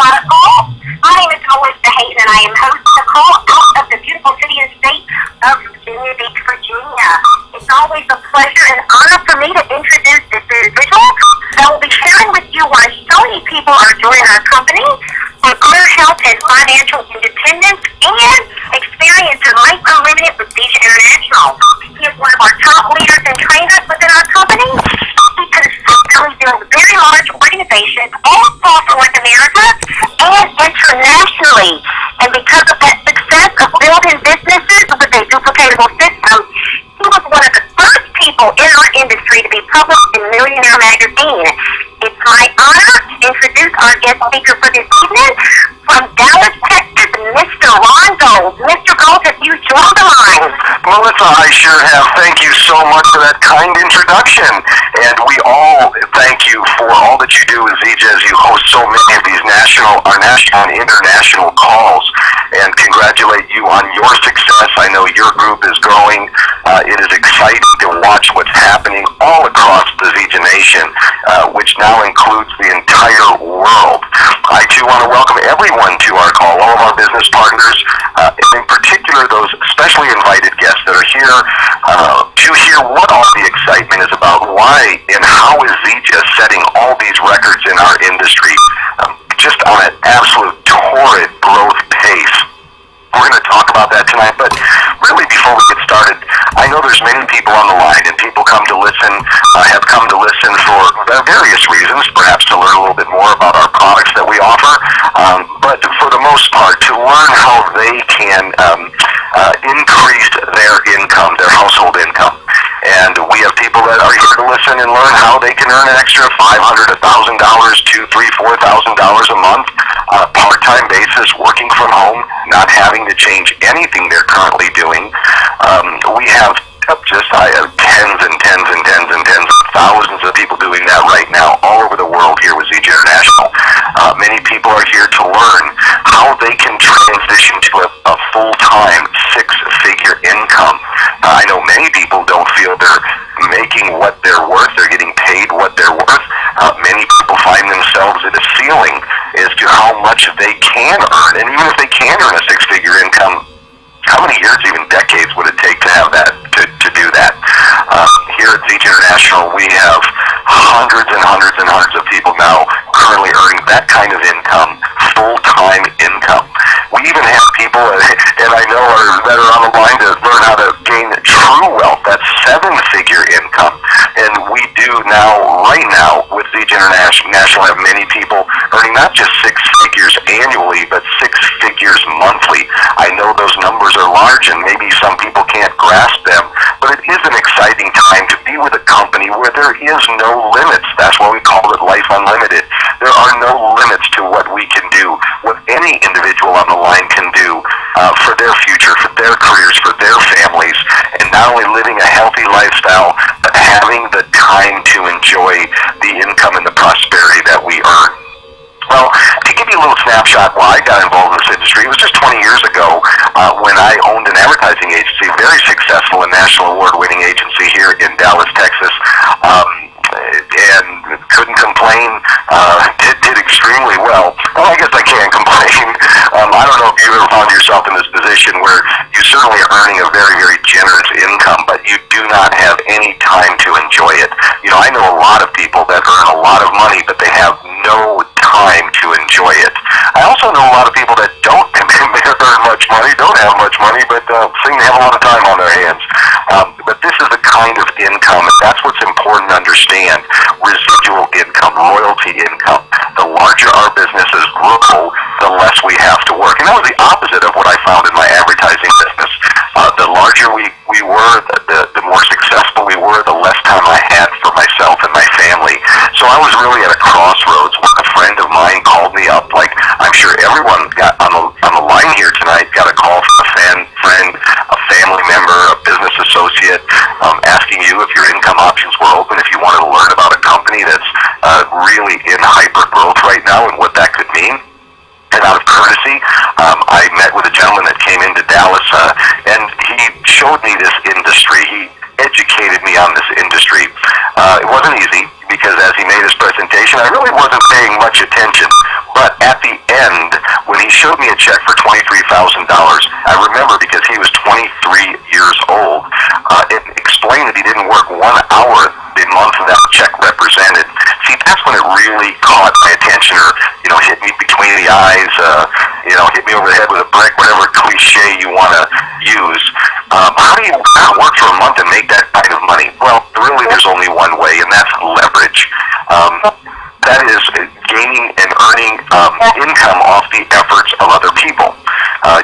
Product Call. My name is Melissa Hayden, and I am host of the call out of the beautiful city and state of Virginia Beach, Virginia. It's always a pleasure and honor for me to introduce this individual that will be sharing with you why so many people are joining our company for career health and financial independence and experiencing life unlimited with Visa International. He is one of our top leaders and trainers within our company. He consistently builds very large organizations all across North America and internationally. And because of that success of building businesses with a duplicatable system, he was one of the first people in our industry to be published in Millionaire Magazine. It's my honor to introduce our guest speaker for this evening from Dallas, Texas, Mr. Ron Gold. Mr. Gold, have you joined the line? Melissa, I sure have. Thank you so much for that kind introduction. And we all thank you for all that you do with Zija as you host so many of these national and international calls. And congratulate you on your success. I know your group is growing. It is exciting to watch what's happening all across the Zija Nation, which now includes the entire world. I too want to welcome everyone to our call, all of our business partners, and in particular those specially invited guests that are here to hear what all the excitement is about, why and how is Zija setting all these records in our industry just on an absolute torrid growth pace. We're going to talk about that tonight, but really before we get started, I know there's many people on the line, and people have come to listen for various reasons, perhaps to learn a little bit more about our products that we offer, but for the most part, to learn how they can increase their income, their household income. And we have people that are here to listen and learn how they can earn an extra $500, $1,000, $2,000, $3,000, $4,000 a month on a part-time basis, working from home, not having to change anything they're currently doing. We have tens and tens and tens and tens of thousands of people doing that right now all over the world here with Zija International. Many people are here to learn how they can transition to a full-time six-figure income. I know many people don't feel they're making what they're worth, they're getting paid what they're worth. Many people find themselves at a ceiling as to how much they can earn. And even if they can earn a six-figure income, how many years, even decades, would it take to have that, to do that? Here at Zija International, we have hundreds and hundreds and hundreds of people now currently earning that kind of income, full-time income. We even have people, and I know that are on the line to learn how to gain true wealth, that's seven-figure income. And we do now, right now, with Zija International, have many people earning not just six figures annually, but six figures monthly. I know those numbers are large, and maybe some people can't grasp them, but it is an exciting time to be with a company where there is no limits. That's why we call it Life Unlimited. There are no limits to what we can do, what any individual on the line can do for their future, for their careers, for their families, and not only living a healthy lifestyle, but having the time to enjoy the income and the prosperity that we earn. Well, to give you a little snapshot why I got involved in this industry, it was just 20 years ago when I owned an advertising agency, very successful and national award-winning agency here in Dallas, Texas, and couldn't complain, did extremely well. Well, I guess I can complain. I don't know if you ever found yourself in this position where you certainly are earning a very, very generous income, but you do not have any time to enjoy it. You know, I know a lot of people that earn a lot of money, but they have no time to enjoy it. I also know a lot of people that don't earn much money, don't have much money, but seem to have a lot of time on their hands. But this is the kind of income, and that's what's important to understand. Residual income, royalty income. The larger our businesses grow, the less we have to work. And that was the opposite of what I found in my advertising business. The larger we were, the more successful we were, the less time I had for myself and my family. So I was really at a crossroads when a friend of mine called me up, like I'm sure everyone got on the line here tonight, got a call from a friend, a family member, a business associate, asking you if your income options were open, if you wanted to learn about a company that's really in hyper growth right now and what that could mean. And out of courtesy, I met with a gentleman that came into Dallas, and he showed me this industry. He educated me on this industry. It wasn't easy because as he made his presentation, I really wasn't paying much attention. But at the showed me a check for $23,000. I remember because he was 23 years old. It explained that he didn't work 1 hour the month that check represented. See, that's when it really caught my attention, or, hit me between the eyes, hit me over the head with a brick, whatever cliche you want to use. How do you work for a month and make that kind of money? Well, really there's only one way, and that's leverage. That is gaining and earning income off the efforts of other people.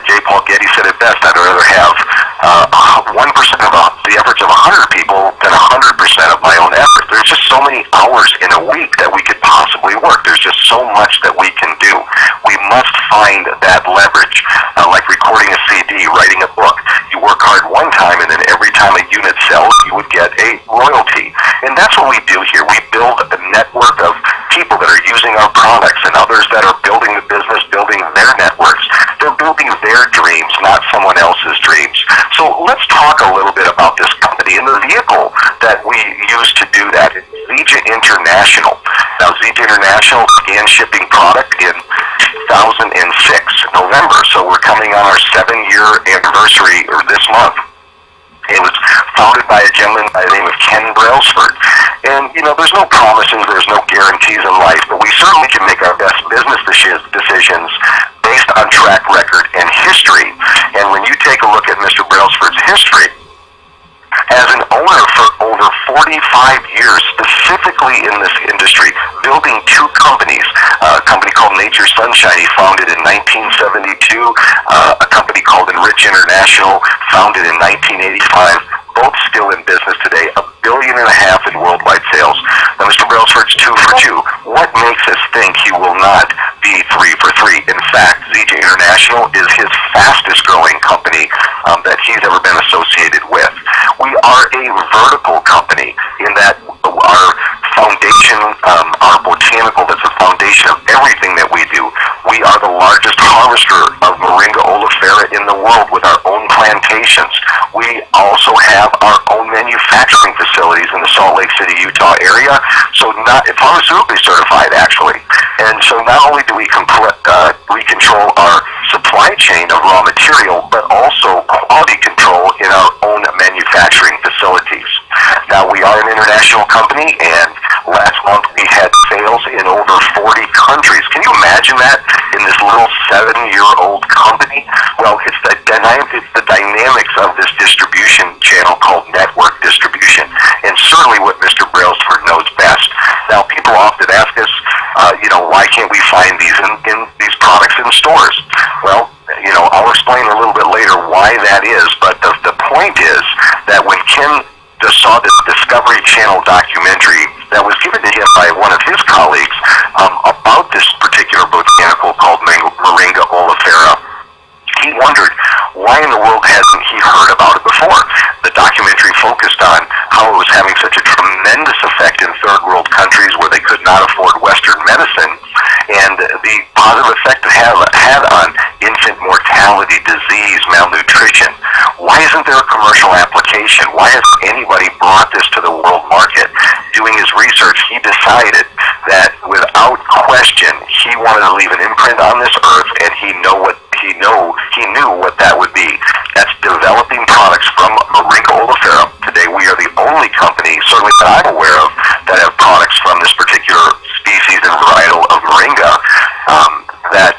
J. Paul Getty said it best: I'd rather have 1% of the efforts of 100 people than 100% of my own effort. There's just so many hours in a week that we could possibly work. There's just so much that we can do. We must find that leverage, like recording a CD, writing a book. You work hard one time, and then every time a unit sells, you would get a royalty. And that's what we do here. We build a network of people that are using our products, and others that are building the business, building their networks. They're building their dreams, not someone else's dreams. So let's talk a little bit about this company and the vehicle that we use to do that. It's Zija International. Now, Zija International began shipping product in 2006, November. So we're coming on our 7-year anniversary this month. It was founded by a gentleman by the name of Ken Brailsford. And, there's no promises, there's no guarantees in life, but we certainly can make our best business decisions based on track record and history. And when you take a look at Mr. Brailsford's history, as an owner for over 45 years, specifically in this industry, building 2 companies, a company called Nature Sunshine, he founded in 1972, a company called Enrich International, founded in 1985, both still in business today, $1.5 billion in worldwide sales. Now, Mr. Brailsford's 2 for 2. What makes us think he will not be 3 for 3? In fact, Zija International is his fastest growing company that he's ever been associated with. We are a vertical company in that our foundation, our botanical, that's the foundation of everything that we do. We are the largest harvester of Moringa oleifera in the world with our own plantations. We also have our own manufacturing facilities in the Salt Lake City, Utah area, so not pharmaceutically certified, actually. And so not only do we control our supply chain of raw material, but also quality control in our own manufacturing facilities. Now, we are an international company, and last month we had sales in over 40 countries. Can you imagine that in this little 7-year-old company? Well, it's the dynamics of this distribution channel called network distribution, and certainly what Mr. Brailsford knows best. Now, people often ask us, why can't we find these in these products in stores? Well, I'll explain a little bit later why that is, but the point is that when Ken just saw this Discovery Channel documentary that was given to him by one of his colleagues about this particular botanical called Moringa oleifera, he wondered, why in the world hasn't he heard about it before? The documentary focused on how it was having such a tremendous effect in third world countries where they could not afford Western medicine, and the positive effect it had on infant mortality, disease, malnutrition. Why isn't there a commercial application? Why hasn't anybody brought this to the world market? Doing his research, he decided that without question, he wanted to leave an imprint on this earth, and he knew what that would be. That's developing products from Moringa oleifera. Today, we are the only company, certainly that I'm aware of, that have products from this particular species and varietal of Moringa that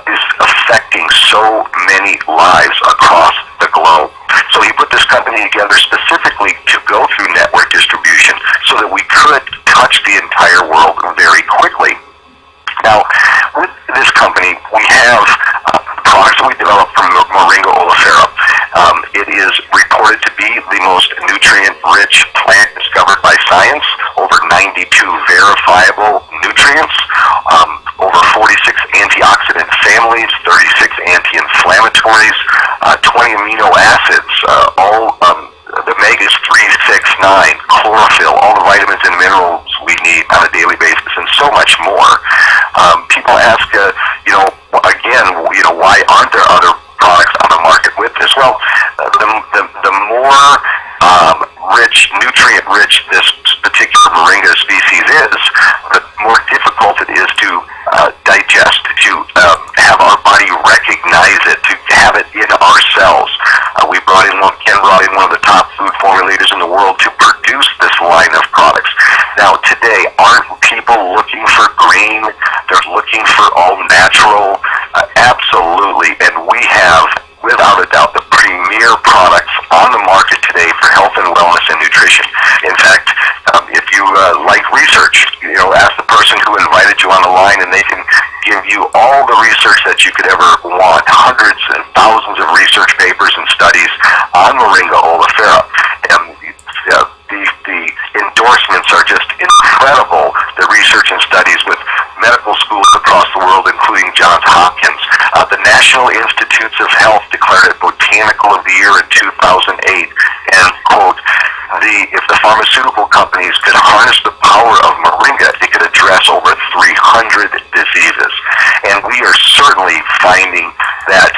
is affecting so many lives across the globe. So he put this company together specifically to go through network distribution so that we could touch the entire world very quickly. Now, with this company, we have products that we developed from Moringa oleifera. It is reported to be the most nutrient-rich plant discovered by science. Over 92 verifiable nutrients, over 46 antioxidant families, 36 anti-inflammatories, 20 amino acids, all the omegas 3, 6, 9, chlorophyll, all the vitamins and minerals we need on a daily basis, and so much more. People ask, why aren't there other products on the market with this? Well, the more nutrient-rich this particular Moringa species is, the more difficult it is to digest, to have our body recognize it, to have it in our cells. Ken brought in one of the top food formulators in the world to produce this line of products. Now today, aren't people looking for green? They're looking for all natural. Absolutely, and we have, without a doubt, the premier products on the market today for health and wellness and nutrition. In fact, if you like research, ask the person who invited you on the line, and they can give you all the research that you could ever want, hundreds and thousands of research papers and studies on Moringa oleifera. The endorsements are just incredible. The research and studies with medical schools across the world, including Johns Hopkins. The National Institutes of Health declared it Botanical of the Year in 2008. And, quote, if the pharmaceutical companies could harness the power of moringa, it could address over 300 diseases. And we are certainly finding that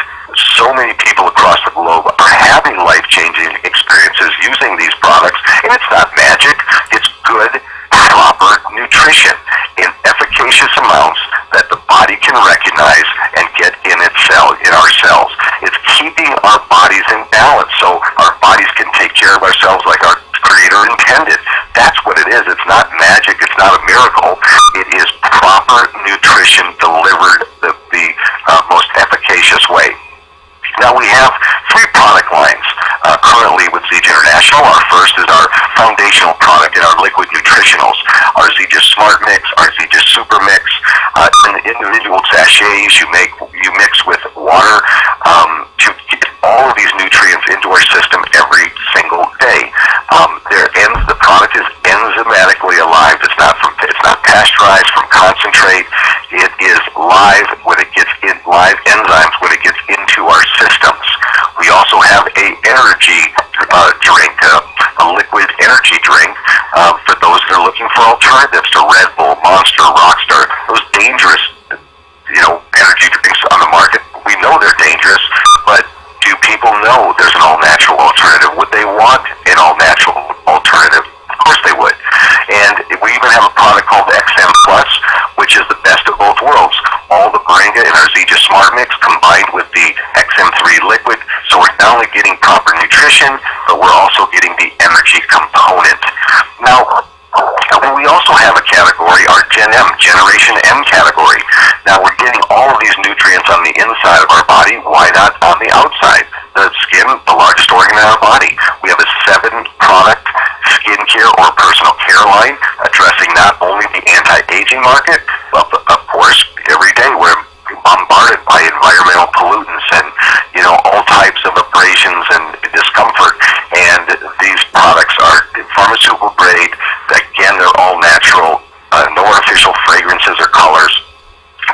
so many people across the globe are having life-changing experiences using these products. And it's not magic. It's good, proper nutrition in efficacious amounts that the body can recognize and get in our cells. It's keeping our bodies in balance so our bodies can take care of ourselves like our Creator intended. That's what it is. It's not magic. It's not a miracle. It is proper nutrition delivered the most efficacious way. Now we have 3 product lines currently with Zija International. Our first is our foundational product in our liquid nutritionals, our Zija Smart Mix, our Zija Super Mix, in individual sachets you mix with water to get all of these nutrients into our system every single day. The product is enzymatically alive. It's not pasteurized from concentrate. It is live when it gets in, live enzymes when it gets into our systems. We also have a energy drink, a liquid energy drink for those that are looking for alternatives to Red Bull, Monster, Rockstar, those dangerous, energy drinks on the market. We know they're dangerous, but do people know there's an all-natural alternative? Would they want an all-natural alternative? Of course they would. And we even have a product called XM Plus, which is the best of both worlds. All the moringa in our Zija Smart Mix combined with the XM3 liquid. So we're not only getting proper nutrition, but we're also getting the energy component. Now, we also have a category, our Generation M category. Now we're getting all of these nutrients on the inside of our body. Why not on the outside? The skin, the largest organ in our body. We have a 7-product skincare or personal care line addressing not only the anti-aging market, but of course every day we're bombarded by environmental pollutants and all types of abrasions and discomfort. And these products are pharmaceutical grade. Again, they're all natural, no artificial fragrances or colors.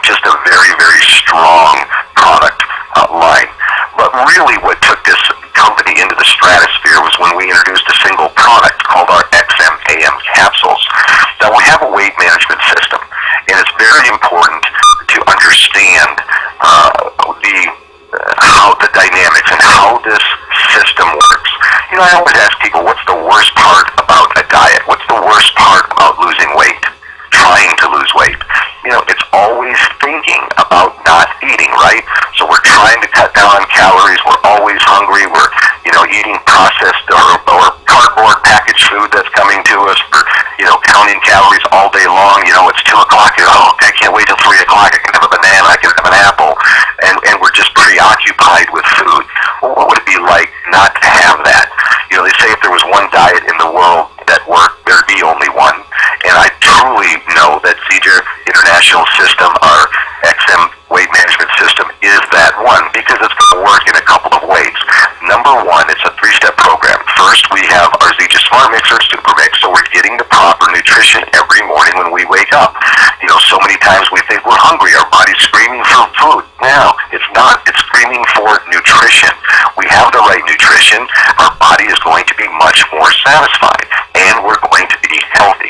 Just a very, very strong product line. But really what took this company into the stratosphere was when we introduced a single product called our XM-AM capsules. Now we have a weight management system, and it's very important to understand how the dynamics and how this system works. I always ask people, what's the worst part about a diet? What's the worst part about losing weight? Trying to lose weight. It's always thinking about not eating, right? So we're trying to cut down on calories. We're always hungry. We're, eating processed or cardboard packaged food that's coming to us. We're, counting calories all day long. It's 2 o'clock. I can't wait till 3 o'clock. I can have a banana. I can have an apple. And we're just preoccupied with food. Well, what would it be like not to have that? They say if there was one diet in the world that worked, there'd be only one. And I truly know that Zija International system, our XM weight management system, is that one because it's going to work in a couple of ways. Number one, it's a 3-step program. First, we have our Zija Smart Mix or Super Mix, so we're getting the proper nutrition every morning when we wake up. So many times we think we're hungry. Our body's screaming for food. No, it's not. It's screaming for nutrition. We have the right nutrition. Our body is going to be much more satisfied, and we're going to be healthy.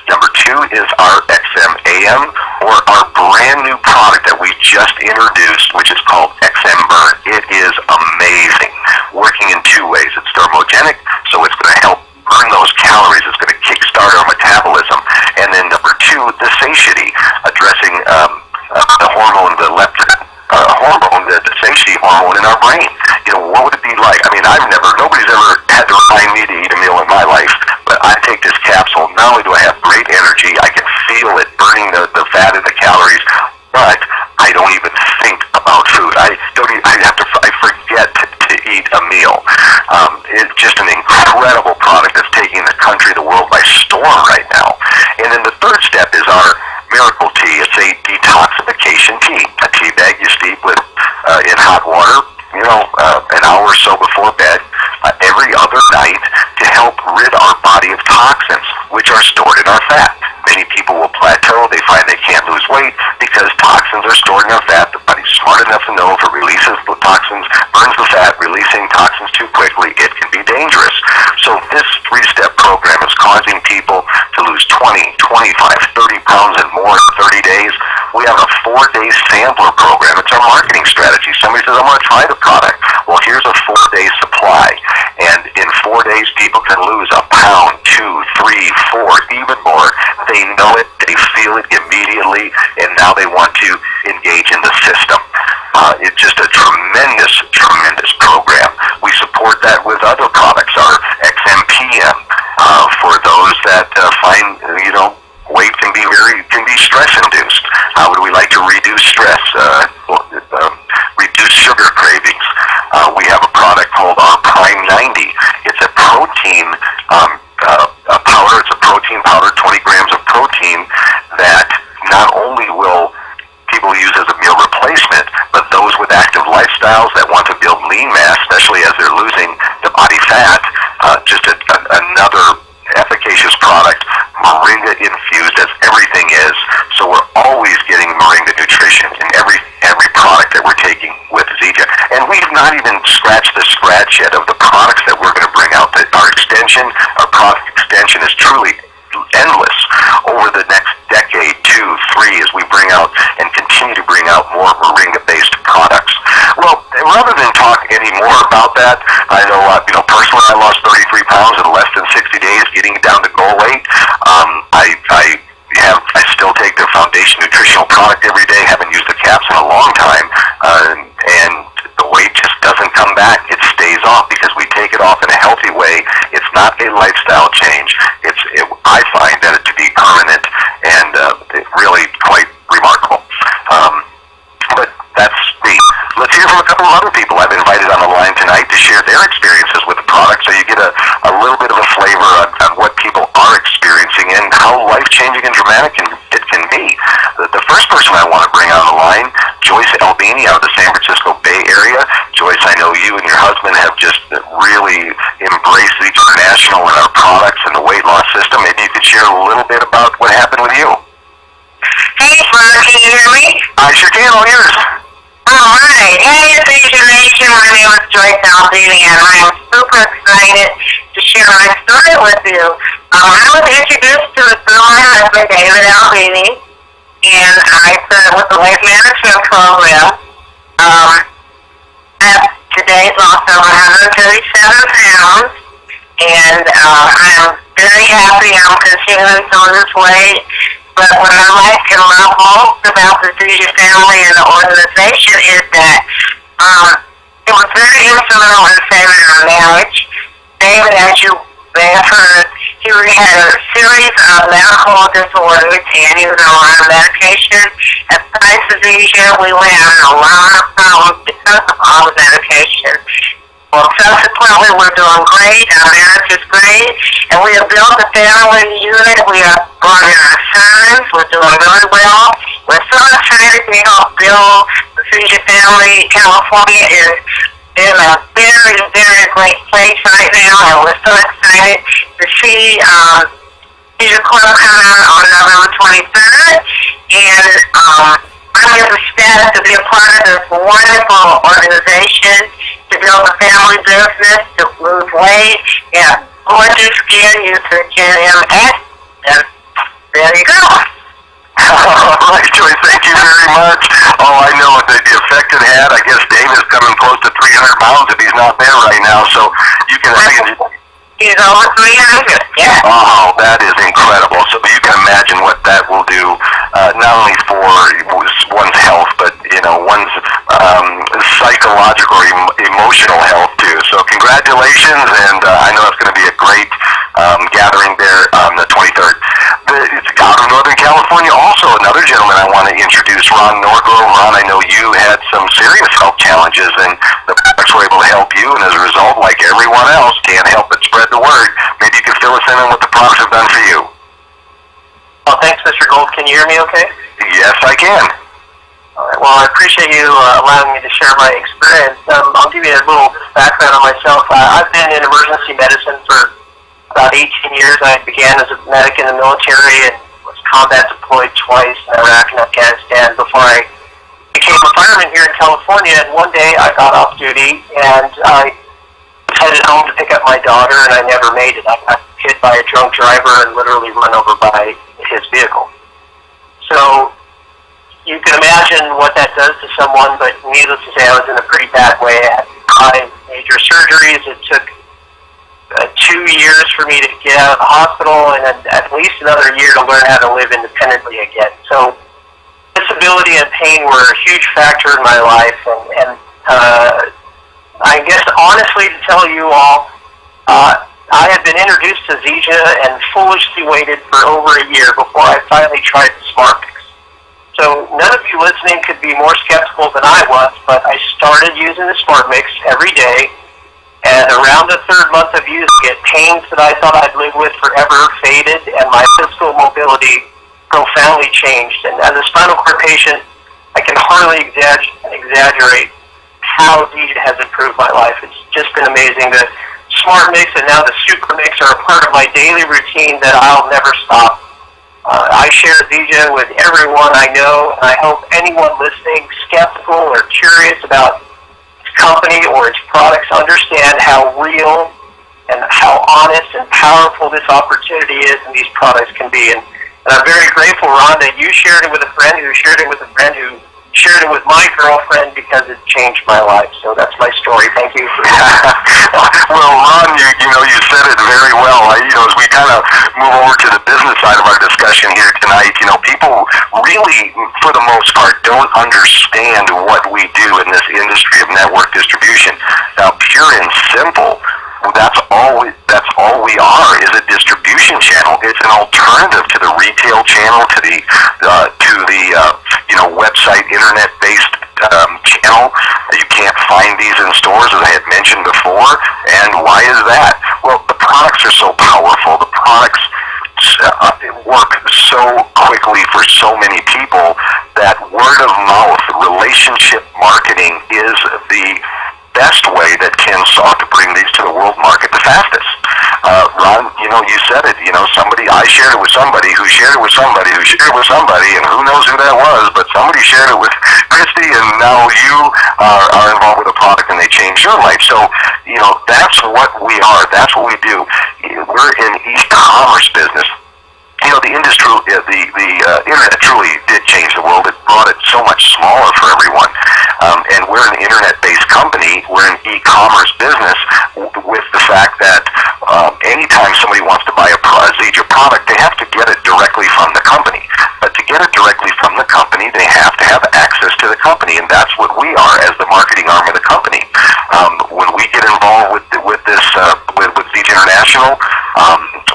Number 2 is our XM-AM, or our brand new product that we just introduced, which is called XM Burn. It is amazing. Working in 2 ways. It's thermogenic, so it's going to help burn those calories. It's going to kickstart our metabolism. And then number 2, the satiety, addressing the hormone, the leptin hormone, the satiety ADHD hormone in our brain. What would it be like? I mean, nobody's ever had to remind me to eat a meal in my life, but I take this capsule. Not only do I have great energy, I can feel it burning the fat and the calories, but I don't even think about food. I forget to eat a meal. It's just an incredible product that's taking the country, the world by storm right now. And then the third step is our miracle tea. It's a detoxification tea. A tea bag you steep with in hot water, an hour or so before bed, every other night to help rid our body of toxins, which are stored in our fat. Many people will plateau. They find they can't lose weight because toxins are stored in our fat. The body's smart enough to know if it releases the toxins, burns the fat, releasing toxins too quickly, it can be dangerous. So this 3-step program is causing people to lose 20, 25, 30 pounds and more in 30 days. We have a 4-day sampler program. It's our marketing strategy. Somebody says, I want to try the product. Well, here's a 4-day supply. And in 4 days, people can lose a pound, 2, 3, 4, even more. They know it, they feel it immediately, and now they want to engage in the system. It's just a tremendous, tremendous program. We support that with other products, our XMPM, for those that find, weight can be stress-induced. How would we like to reduce stress, reduce sugar cravings? We have a product called our Prime 90. It's a protein a powder. It's a protein powder, 20 grams of protein that not only will people use as a meal replacement, but those with active lifestyles that want to build lean mass, especially as they're losing the body fat, just another efficacious product, moringa infused as everything is. So we're always getting moringa nutrition in every product that we're taking with Zija. And we've not even scratched the scratch yet of the products that we're going to bring out. Our product extension is truly endless over the next decade, 2, 3, as we bring out and continue to bring out more moringa-based products. Well, rather than talk any more about that, I know, personally, I lost 33 pounds in less than 60 days, getting it down to goal weight. I still take their Foundation Nutritional product every day. Haven't used the caps in a long time, and the weight just doesn't come back. It stays off because we take it off in a healthy way. It's not a lifestyle change. I find that it to be permanent and really quite remarkable. But that's me. Let's hear from a couple of other people I've invited on the line tonight to share their experiences with the product, so you get a little bit of a flavor on what people are experiencing and how life-changing and dramatic it can be. The first person I want to bring on the line, Joyce Albini out of the San Francisco Bay Area. Joyce, I know you and your husband have just really embraced the international and our products and the weight loss system. Maybe you could share a little bit about what happened with you. Hey, Ron, can you hear me? I sure can. All yours. All right. Hey, Asia Nation. My name is Joyce Albini, and I am super excited to share my story with you. I was introduced to it through my husband, David Albini, and I started with the weight management program. Today it's also 137 pounds, and I'm very happy. I'm continuing to lose weight. But what I like and love most about the Zija family and the organization is that it was very instrumental in saving our marriage. David, as you may have heard, he had a series of medical disorders, and he was on a lot of medication. At thanks to Zija, we went having a lot of problems because of all the medication. Well, subsequently, we're doing great. Our marriage is great. And we have built a family unit. We have brought in our sons. We're doing really well. We're so excited to help build the Zija family. California is in a very, very great place right now. And we're so excited to see Zija Club come out on November 23rd. And I'm just ecstatic to be a part of this wonderful organization, to build a family business, to lose weight, gorgeous skin, use the GMX, and there you go. All right, Joyce, thank you very much. Oh, I know the effect it had. I guess Dave is coming close to 300 pounds if he's not there right now, so you can... He's over 300, yeah. Oh, that is incredible. So you can imagine what that will do, not only for one's health, but, one's psychological or emotional health too. So congratulations, and I know it's going to be a great gathering there on the 23rd. It's out of Northern California also. Another gentleman I want to introduce, Ron Norgrove. Ron, I know you had some serious health challenges, and the products were able to help you, and as a result, like everyone else, can't help but spread the word. Maybe you can fill us in on what the products have done for you. Well, thanks, Mr. Gold. Can you hear me okay? Yes, I can. All right. Well, I appreciate you allowing me to share my experience. I'll give you a little background on myself. I've been in emergency medicine for about 18 years. I began as a medic in the military and was combat deployed twice in Iraq and Afghanistan before I became a fireman here in California. And one day I got off duty and I headed home to pick up my daughter, and I never made it. I got hit by a drunk driver and literally run over by his vehicle. So you can imagine what that does to someone, but needless to say, I was in a pretty bad way. I had 5 major surgeries. It took 2 years for me to get out of the hospital, and then at least another year to learn how to live independently again. So disability and pain were a huge factor in my life, and I guess honestly to tell you all, I had been introduced to Zija and foolishly waited for over a year before I finally tried the Smart Mix. So none of you listening could be more skeptical than I was, but I started using the Smart Mix every day, and around the 3rd month of using it, pains that I thought I'd live with forever faded, and my physical mobility profoundly changed. And as a spinal cord patient, I can hardly exaggerate how Zija has improved my life. It's just been amazing. The Smart Mix and now the Super Mix are a part of my daily routine that I'll never stop. I share Zija with everyone I know, and I hope anyone listening, skeptical or curious about its company or its products, understand how real and how honest and powerful this opportunity is and these products can be. And I'm very grateful, Ron, that you shared it with a friend who shared it with a friend who shared it with my girlfriend, because it changed my life. So that's my story. Thank you. Well, Ron, you said it very well. As we kind of move over to the business side of our discussion here tonight, people really, for the most part, don't understand what we do in this industry of network distribution. Now, pure and simple, that's all we are, is a distribution channel. It's an alternative to the retail channel, to the website internet-based channel. You can't find these in stores, as I had mentioned before. And why is that? Well, the products are so powerful. The products work so quickly for so many people that word of mouth relationship marketing is the best way that Ken saw to bring these to the world market the fastest. Ron, you said it. I shared it with somebody who shared it with somebody who shared it with somebody, and who knows who that was, but somebody shared it with Christy, and now you are involved with a product and they changed your life. So, that's what we are. That's what we do. We're in e-commerce business. The industry, the internet truly did change the world. It brought it so much smaller for everyone. And we're an internet-based company. We're an e-commerce business with the fact that anytime somebody wants to buy a Zija product, they have to get it directly from the company. But to get it directly from the company, they have to have access to the company, and that's what we are as the marketing arm of the company. When we get involved with Zija International,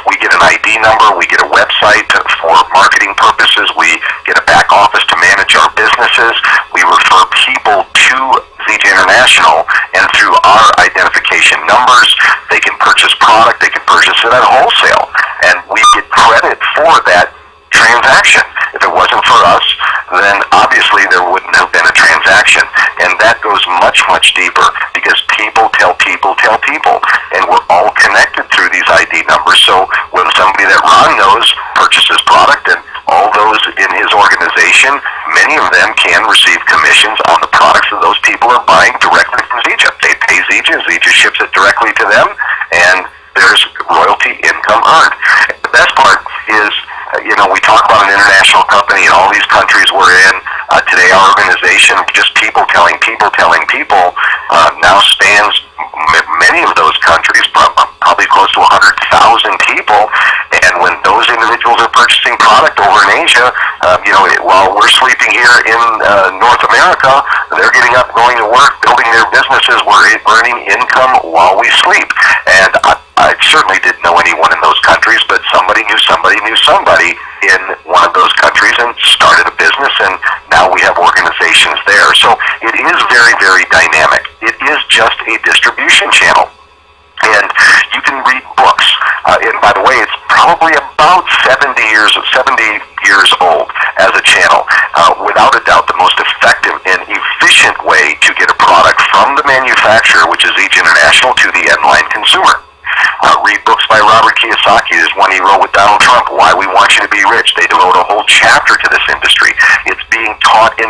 we get an ID number, we get a website for marketing purposes, we get a back office to manage our businesses, we refer people to Zija International, and through our identification numbers, they can purchase product, they can purchase it at wholesale, and we get credit for that transaction. If it wasn't for us, then obviously there wouldn't have been a transaction, and that goes much, much deeper, because people tell people tell people, and we're all connected through these ID numbers. So when somebody that Ron knows purchases product, and all those in his organization, many of them can receive commissions on the products that those people are buying directly from Zija. They pay Zija, Zija ships it directly to them, and there's royalty income earned. The best part is, we talk about an international company in all these countries we're in. Today our organization, just people telling people, now spans many of those countries, probably close to 100,000 people. And when those individuals are purchasing product over in Asia, while we're sleeping here in North America, they're getting up, going to work, building their businesses. We're earning income while we sleep. And I certainly didn't know anyone in those countries, but somebody knew somebody in one of those countries and started a business, and now we have organizations there. So it is very, very dynamic. It is just a distribution channel. And you can read books. And by the way, it's probably about 70 years old as a channel. Without a doubt, the most effective and efficient way to get a product from the manufacturer, which is each international, to the end line consumer. Read books by Robert Kiyosaki. There's one he wrote with Donald Trump, Why We Want You to Be Rich. They devote a whole chapter to this industry. It's being taught in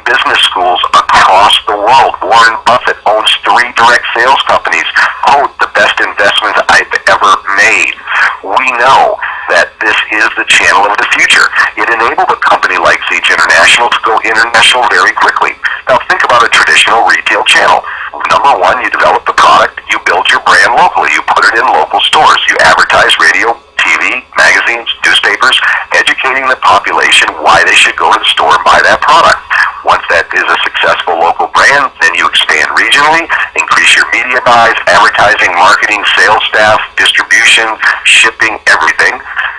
business schools across the world. Warren Buffett owns 3 direct sales companies. Quote, the best investments I've ever made. We know that this is the channel of the future. It enabled a company like Zeech International to go international very quickly. Now think about a traditional retail channel. Number one, you develop the product, you build your brand locally, you put it in local stores, you advertise radio, TV, magazines, newspapers, educating the population why they should go to the store and buy that product. Once that is a successful local brand, then you expand regionally, increase your media buys, advertising, marketing, sales staff, distribution, shipping, everything.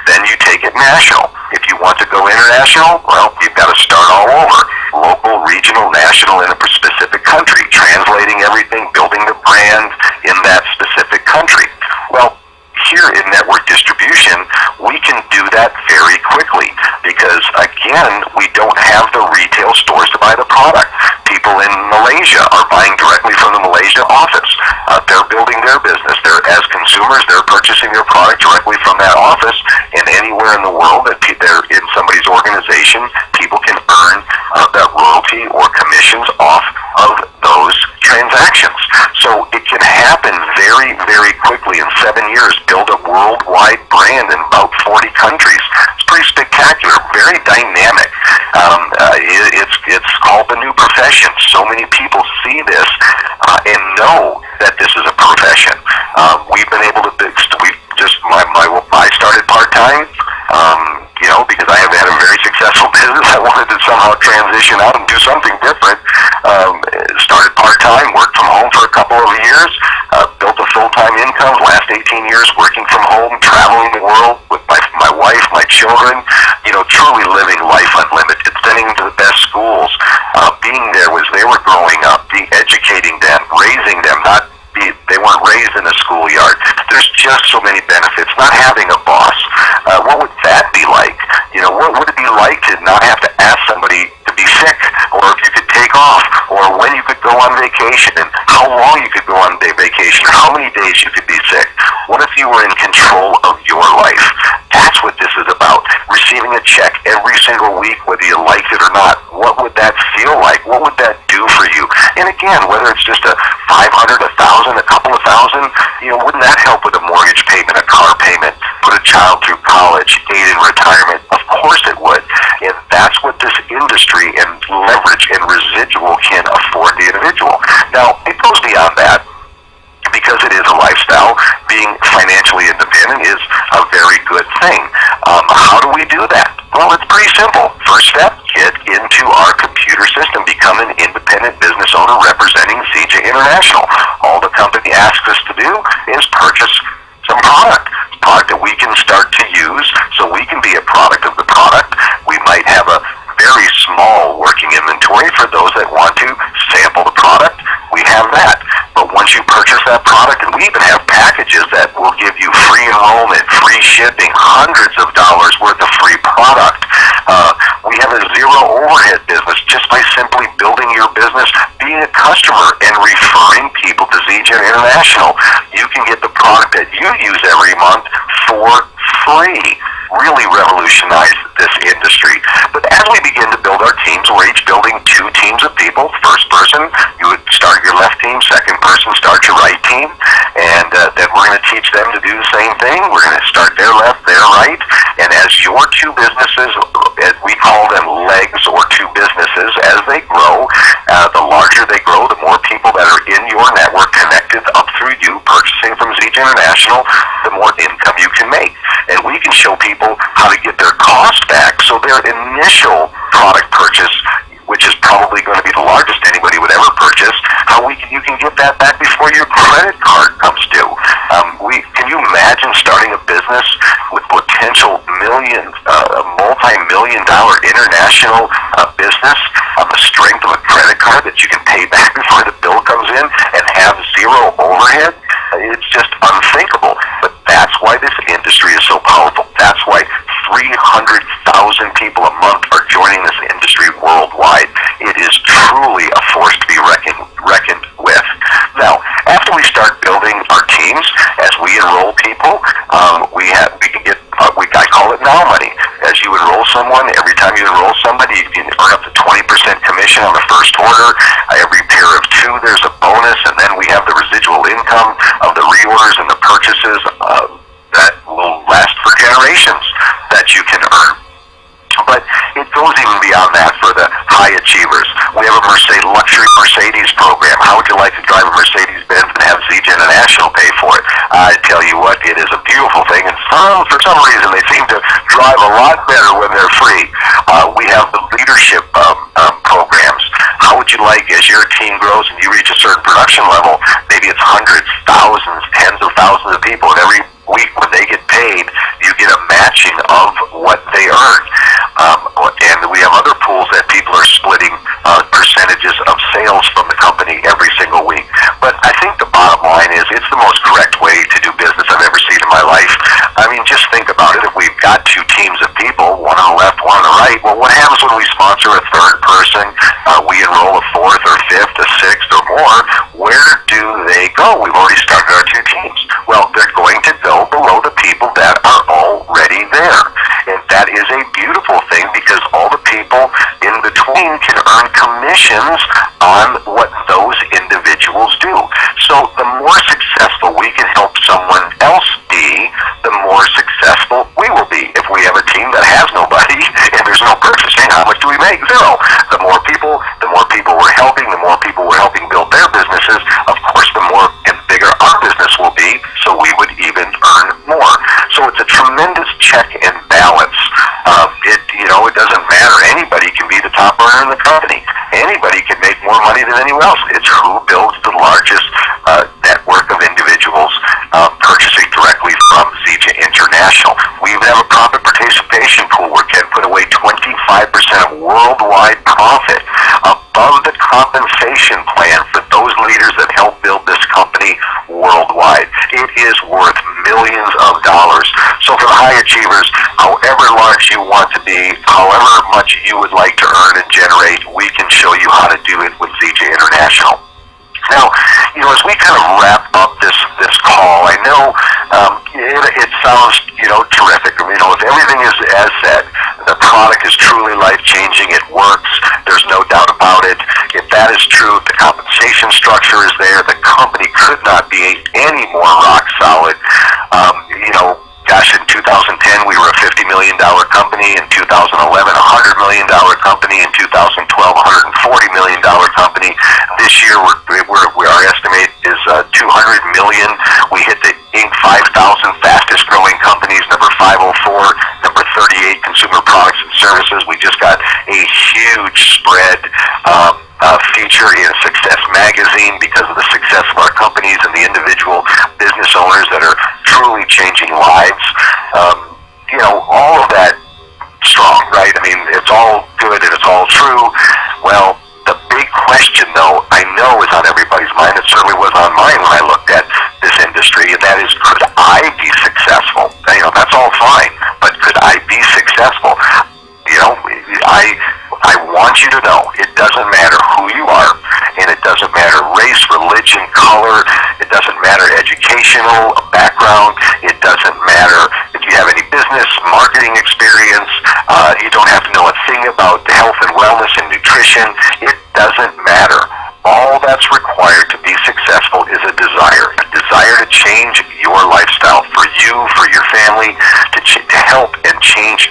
Then you take it national. If you want to go international, well, you've got to start all over. Local, regional, national in a specific country, translating everything, building the brand in that specific country. Well, here in network distribution, we can do that very quickly because, again, we don't have the retail stores to buy the product. People in Malaysia are buying directly from the Malaysia office. They're building their business. As consumers, they're purchasing their product directly from that office, and anywhere in the world that they're in somebody's organization, people can earn that royalty or commissions off of those transactions. So it can happen very, very quickly. In 7 years, build a worldwide brand in about 40 countries. It's pretty spectacular, very dynamic. It's called the new profession. So many people see this and know that this is a profession. We've been able to, I started part-time, because I have had a very successful business. I wanted to somehow transition out and do something different. Started part-time, worked from home for a couple of years, built a full-time income, last 18 years working from home, traveling the world with my wife, my children, truly living life unlimited, sending them to the best schools, being there as they were growing up, educating them, raising them, they weren't raised in a schoolyard. There's just so many benefits. Not having a boss. What would that be like? What would it be like to not have to ask somebody to be sick, or if you could take off, or when you could go on vacation, and how long you could go on vacation, or how many days you could be sick? What if you were in control of your life? That's what this is about. Receiving a check every single week, whether you like it or not. What would that feel like? What would that do for you? And again, whether it's just a $500, $1,000, a couple of thousand, wouldn't that help with a mortgage payment, a car payment, put a child through college, aid in retirement? Of course it would. And that's what this industry and leverage and residual can afford the individual. Now, it goes beyond that. Because it is a lifestyle, being financially independent is a very good thing. How do we do that? Well, it's pretty simple. First step, get into our computer system. Become an independent business owner representing Zeech International. All the company asks us to do is purchase some product that we can start to use so we can be a product of the product. We might have a very small working inventory for those that want to sample the product. We have that. But once you purchase that product, and we even have packages that will give you free enrollment, free shipping, hundreds of dollars worth of free product. We have a zero overhead business just by simply building your business, being a customer, and referring people to Zeech International. You can get the product that you use every month for free. Really revolutionize this industry. But as we begin to build our teams, we're each building 2 teams of people. First person, you would start your left team. Second person, start your right team. And then we're going to teach them to do the same thing. We're going to start their left, their right. And as your 2 businesses, as we call them legs or 2 businesses, as they grow, the larger they grow, the more people that are in your network connected up through you, purchasing from Zeech International, the more income you can make. And we can show people how to get their cost back so their initial product purchase, which is probably going to be the largest anybody that back before your credit card comes due. Can you imagine starting a business with potential multi-million dollar international business on the strength of a credit card that you can pay back before the bill comes in and have zero overhead? It's just unthinkable. But that's why this industry is so powerful. That's why 300,000 people a month are joining this industry worldwide. It is truly a force to be reckoned with. Now, after we start building our teams, as we enroll people, we can get I call it now money. As you enroll someone, every time you enroll somebody, you can earn up to 20% commission on the first order. Every pair of two, there's a bonus, and then we have the residual income of the reorders and the purchases that will last for generations that you can earn. But it goes even beyond that for the high achievers. We have a luxury Mercedes program. How would you like to drive a Mercedes-Benz and have ZJ International pay for it? I tell you what, it is a beautiful thing, and for some reason they seem to drive a lot better when they're free. We have the leadership programs. How would you like, as your team grows and you reach a certain production level, maybe it's hundreds, thousands, tens of thousands of people, and every week when they get paid, you get a matching of what they earn. And we have other pools that people are splitting percentages of sales from the company every single week. But I think the bottom line is it's the most correct way to do business I've ever seen in my life. I mean, just think about it. If we've got two teams of people, one on the left, one on the right, well, what happens when we sponsor a third person? We enroll a fourth or fifth, a sixth or more. Where do they go? We've already started our two teams. Well, they're going to go below the people that are already there. And that is a beautiful thing because all the people in between can earn commissions on what those individuals do. So the more successful we can help someone else be, the more successful we will be. If we have a team that has nobody and there's no purchasing, how much do we make? Zero. The more people we're helping, the more people we're helping build their businesses, of course, the more and bigger our business will be, so we would even earn more. So it's a tremendous check and balance. It doesn't matter. Anybody can be the top earner in the company. Anybody can make more money than anyone else. It's who builds the largest network of individuals purchasing directly from ZJ International. We even have a profit participation pool where we can put away 25% of worldwide profit above the compensation plan for those leaders that help build this company worldwide. It is worth millions of dollars. So for the high achievers, however large you want to be, however much you would like to earn and generate, we can show you how to do it with ZJ International. Now, as we kind of wrap up this call, I know it sounds, terrific. If everything is as said, the product is truly life-changing, it works, there's no doubt about it. If that is true, if the compensation structure is there, the company could not be any more rock solid. In 2010, we were a $50 million company. In 2011, a $100 million company. In 2012, a $140 million company. This year, our estimate is $200 million. We hit the Inc. 5,000 fastest growing companies, number 504, number 38 consumer products and services. We just got a huge spread feature in Success Magazine because of the success of our companies and the individual business owners that are truly changing lives. All of that strong, right? I mean, it's all good and it's all true. Well, the big question, though, I know is on everybody's mind. It certainly was on mine when I looked at this industry, and that is, could I be successful? That's all fine, but could I be successful? I want you to know it doesn't matter who you are, and it doesn't matter race, religion, color, it doesn't matter educational background, it doesn't matter if you have any business, marketing experience, you don't have to know a thing about health and wellness and nutrition, it doesn't matter. All that's required to be successful is a desire to change your lifestyle for you, for your family, to help and change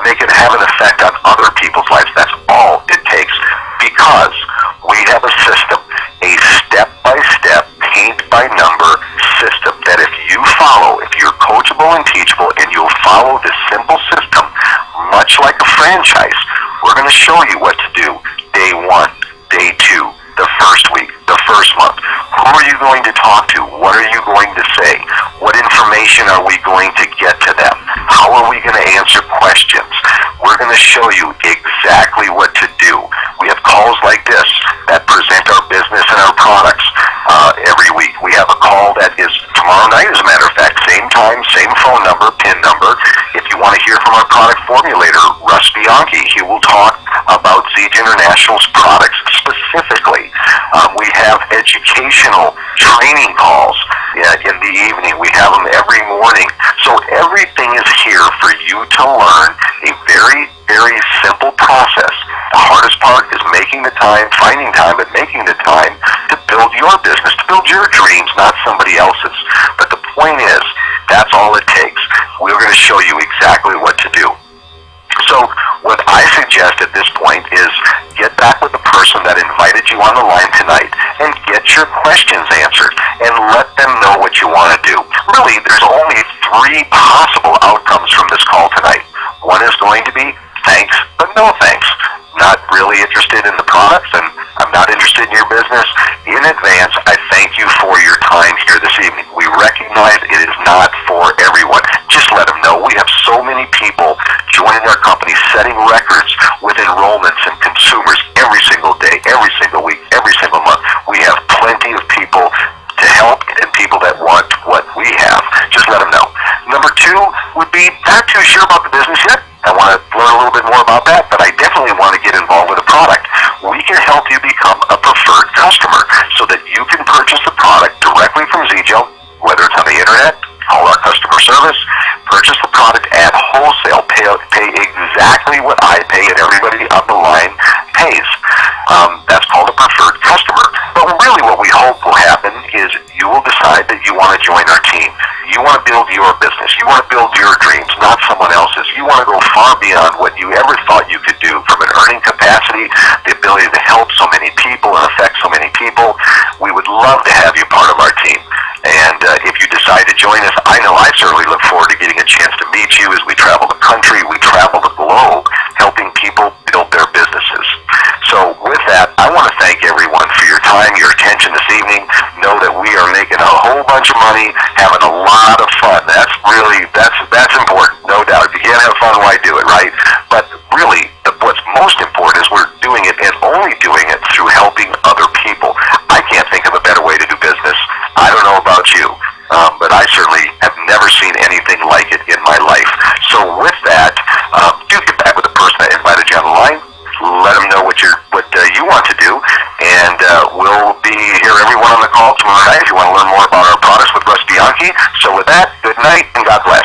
make it have an effect on other people's lives. That's all it takes, because we have a system, a step-by-step, paint-by-number system that if you follow, if you're coachable and teachable, and you'll follow this simple system, much like a franchise, we're going to show you what to do day one, day two, the first week, the first month, Who are you going to talk to? What are you going to say? What information are we going to get to them? How are we going to answer questions? We're going to show you exactly what to do. We have calls like this that present our business and our products every week. We have a call that is tomorrow night, as a matter of fact, same time, same phone number, PIN number. If you want to hear from our product formulator, Russ Bianchi, he will talk about Zege International's products specifically. We have educational training calls in the evening. We have them every morning. So everything is here for you to learn a very, very simple process. The hardest part is making the time, finding time, but making the time to build your business, to build your dreams, not somebody else's. But the point is, that's all it takes. We're going to show you exactly what to do. So what I suggest at this point is get back with the person that invited you on the line tonight and get your questions answered and let them know what you want to do. Really, there's only 3 possible outcomes from this call tonight. One is going to be thanks, but no thanks. Not really interested in the products, and I'm not interested in your business. In advance, I thank you for your time here this evening. We recognize it is not for everyone. Just let them know. We have so many people joining our company, setting records with enrollments and consumers every single day, every single week, every single month. We have plenty of people to help and people that want what we have. Just let them know. Number 2 would be not too sure about the business yet. I want to learn a little bit more about that, but I definitely want to get involved with a product. We can help you become a preferred customer so that you can purchase the product directly from Zego, whether it's on the internet, call our customer service, purchase the product at wholesale, pay exactly what I pay and everybody on the line pays. That's called a preferred customer. But really what we hope will happen is you will decide that you want to join our team. You want to build your business. You want to build your dreams, not someone else's. You want to go far beyond what you ever thought you could do from an earning capacity, the ability to help so many people and affect so many people. We would love to have you part of our team. And if you decide to join us, I know I certainly look forward to getting a chance to meet you as we travel the country, we travel the globe, helping people build their businesses. So with that, I want to thank everyone for your time, your attention this evening. Know that we are making a whole bunch of money, having a lot of fun. That's important, no doubt. If you can't have fun, why do it, right? But really, what's most important is we're doing it and only doing it through helping other people. I can't think of a better way to do business. I don't know about you, but I certainly have never seen anything like it in my life. So with that, do get back with the person that invited you on the line. Let them know what you want to do, and we'll be here everyone on the call tomorrow night if you want to learn more about our products with Russ Bianchi. So with that, good night and God bless.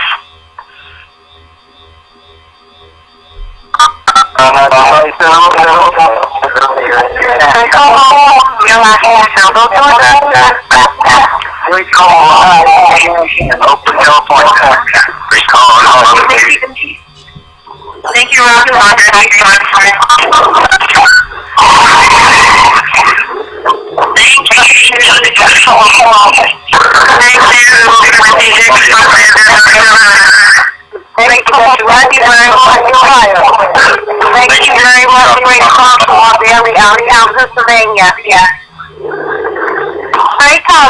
Thank you, Roger. Thank you very much. Great call from Pennsylvania. Yeah. Great call.